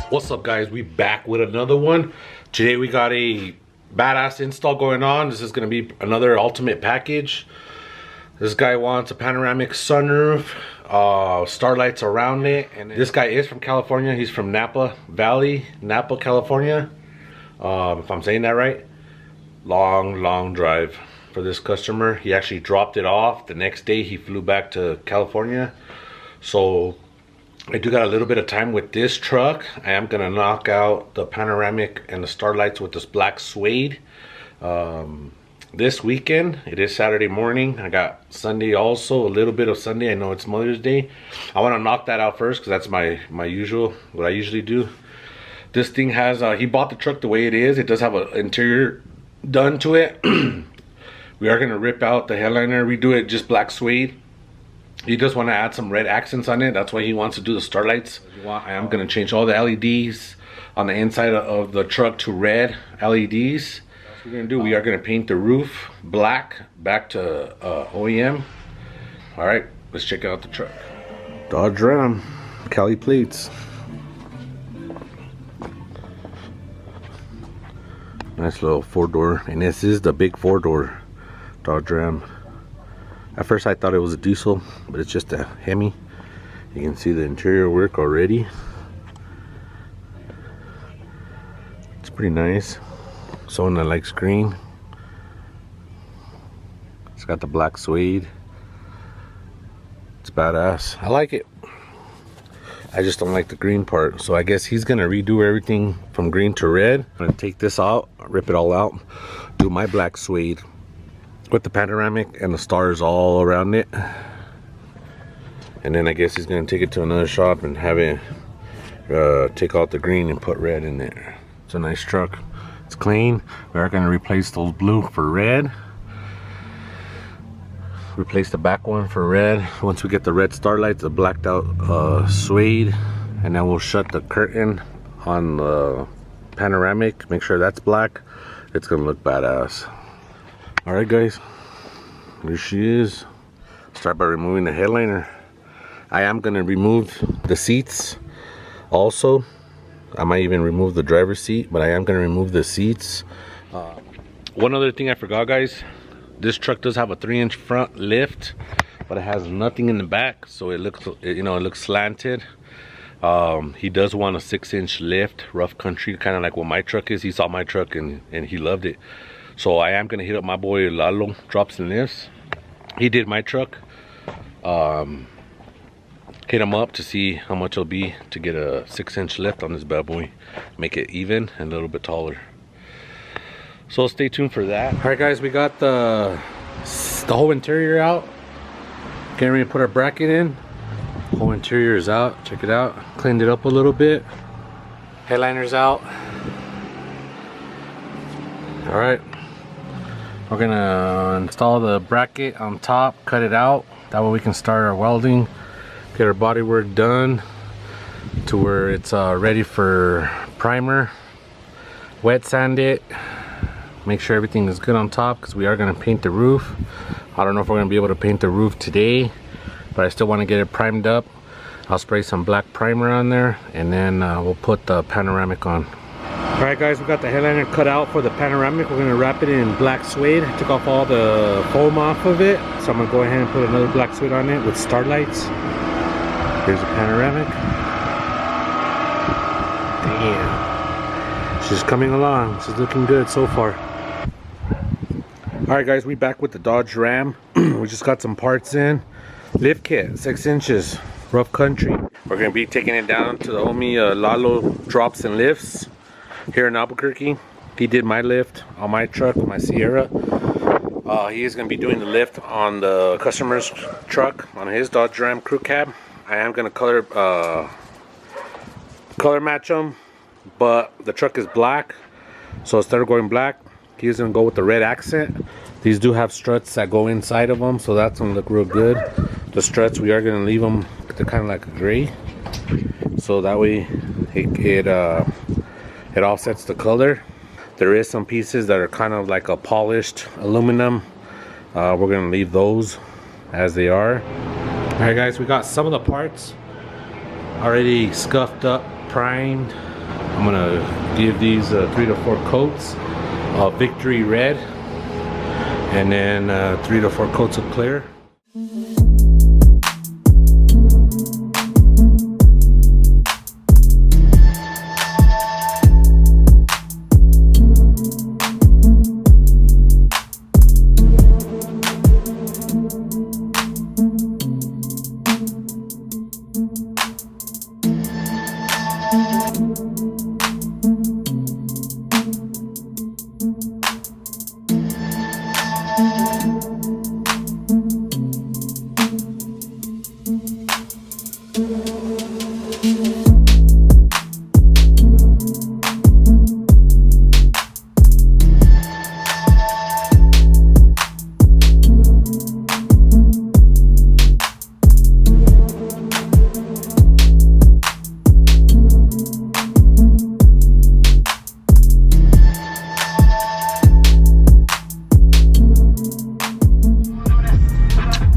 What's up, guys? We back with another one. Today we got a badass install going on. This is going to be another ultimate package. This guy wants a panoramic sunroof, starlights around it, and this guy is from California. He's from Napa Valley, Napa, California, if I'm saying that right. Long drive for this customer. He actually dropped it off the next day. He flew back to California, so I do got a little bit of time with this truck. I am gonna knock out the panoramic and the starlights with this black suede this weekend. It is Saturday morning. I got Sunday also, a little bit of Sunday. I know it's Mother's Day. I want to knock that out first because that's my usual, what I usually do. This thing has he bought the truck the way it is. It does have an interior done to it. We are gonna rip out the headliner, redo it just black suede. He does want to add some red accents on it. That's why he wants to do the starlights. I am going to change all the LEDs on the inside of the truck to red LEDs. That's what we're going to do. We are going to paint the roof black back to OEM. All right, let's check out the truck. Dodge Ram, Cali plates. Nice little 4-door, and this is the big 4-door Dodge Ram. At first I thought it was a diesel, but it's just a Hemi. You can see the interior work already. It's pretty nice. Someone that likes green. It's got the black suede. It's badass. I like it. I just don't like the green part. So I guess he's gonna redo everything from green to red. I'm gonna take this out, rip it all out, do my black suede with the panoramic and the stars all around it, and then I guess he's gonna take it to another shop and have it take out the green and put red in there. It's a nice truck. It's clean. We are gonna replace those blue for red. Replace the back one for red. Once we get the red starlights, the blacked out suede, and then we'll shut the curtain on the panoramic. Make sure that's black. It's gonna look badass. Alright guys, here she is. Start by removing the headliner. I am going to remove the seats also. I might even remove the driver's seat, but I am going to remove the seats. One other thing I forgot, guys. This truck does have a 3-inch front lift, but it has nothing in the back, so it looks, you know, it looks slanted. He does want a 6-inch lift, rough country, kind of like what my truck is. He saw my truck and he loved it. So I am gonna hit up my boy Lalo, drops and lifts. He did my truck. Hit him up to see how much it'll be to get a 6-inch lift on this bad boy. Make it even and a little bit taller. So stay tuned for that. All right guys, we got the whole interior out. Getting ready to put our bracket in. Whole interior is out, check it out. Cleaned it up a little bit. Headliner's out. All right. We're gonna install the bracket on top, cut it out. That way we can start our welding, get our body work done to where it's ready for primer. Wet sand it, make sure everything is good on top because we are gonna paint the roof. I don't know if we're gonna be able to paint the roof today, but I still want to get it primed up. I'll spray some black primer on there, and then we'll put the panoramic on. Alright guys, we got the headliner cut out for the panoramic. We're going to wrap it in black suede. I took off all the foam off of it, so I'm going to go ahead and put another black suede on it with starlights. Here's the panoramic. Damn. She's coming along. She's looking good so far. Alright guys, we back with the Dodge Ram. We just got some parts in. Lift kit, 6 inches, rough country. We're going to be taking it down to the homie Lalo drops and lifts here in Albuquerque. He did my lift on my truck, my Sierra. He is going to be doing the lift on the customer's truck, on his Dodge Ram crew cab. I am going to color match them, but the truck is black, so instead of going black, he's going to go with the red accent. These do have struts that go inside of them, so that's going to look real good. The struts, we are going to leave them, they're kind of like a gray, so that way it offsets the color. There is some pieces that are kind of like a polished aluminum We're gonna leave those as they are. All right guys, we got some of the parts already scuffed up, primed. I'm gonna give these 3 to 4 coats of Victory Red, and then 3 to 4 coats of clear.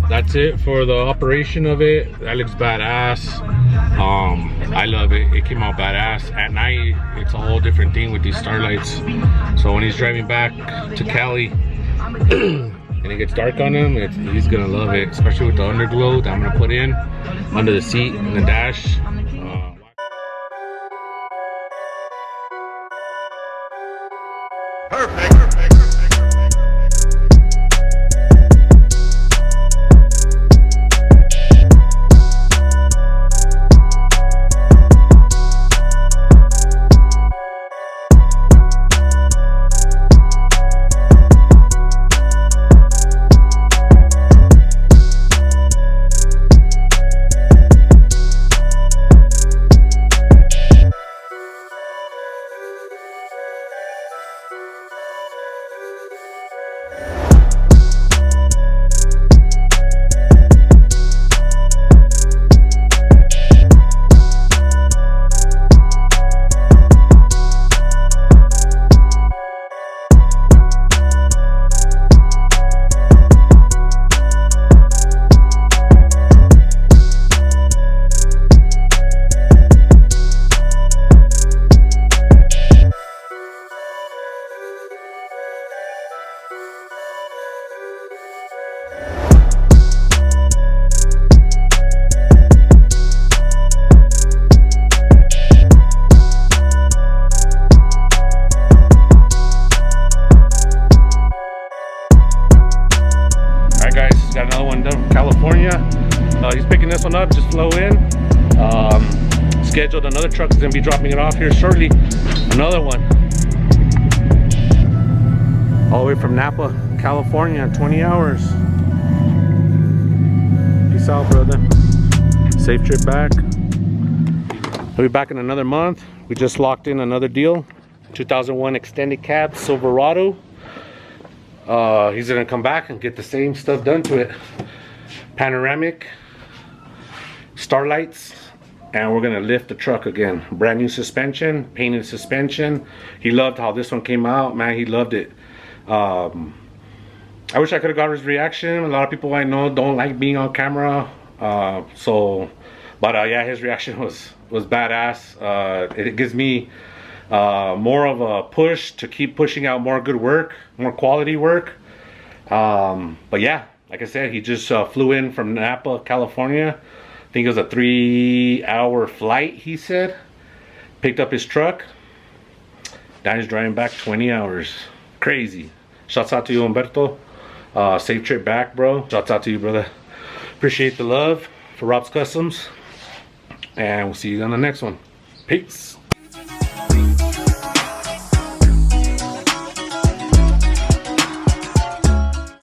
That's it for the operation of it. That looks badass. I love it. It came out badass. At night, it's a whole different thing with these starlights. So when he's driving back to Cali and it gets dark on him, he's gonna love it, especially with the underglow that I'm gonna put in under the seat and the dash. Perfect. Got another one done from California. He's picking this one up, just flew in. Scheduled another truck is gonna be dropping it off here shortly. Another one. All the way from Napa, California, 20 hours. Peace out, brother. Safe trip back. We'll be back in another month. We just locked in another deal. 2001 extended cab Silverado. He's gonna come back and get the same stuff done to it. Panoramic, starlights, and we're gonna lift the truck again. Brand new suspension, painted suspension. He loved how this one came out, man. He loved it. I wish I could have got his reaction. A lot of people I know don't like being on camera, but yeah, his reaction was badass. It gives me more of a push to keep pushing out more good work, more quality work. But yeah, like I said, he just flew in from Napa, California. I think it was a 3-hour flight, he said. Picked up his truck. Now he's driving back 20 hours. Crazy. Shouts out to you, Humberto. Safe trip back, bro. Shouts out to you, brother. Appreciate the love for Robskustoms. And we'll see you on the next one. Peace.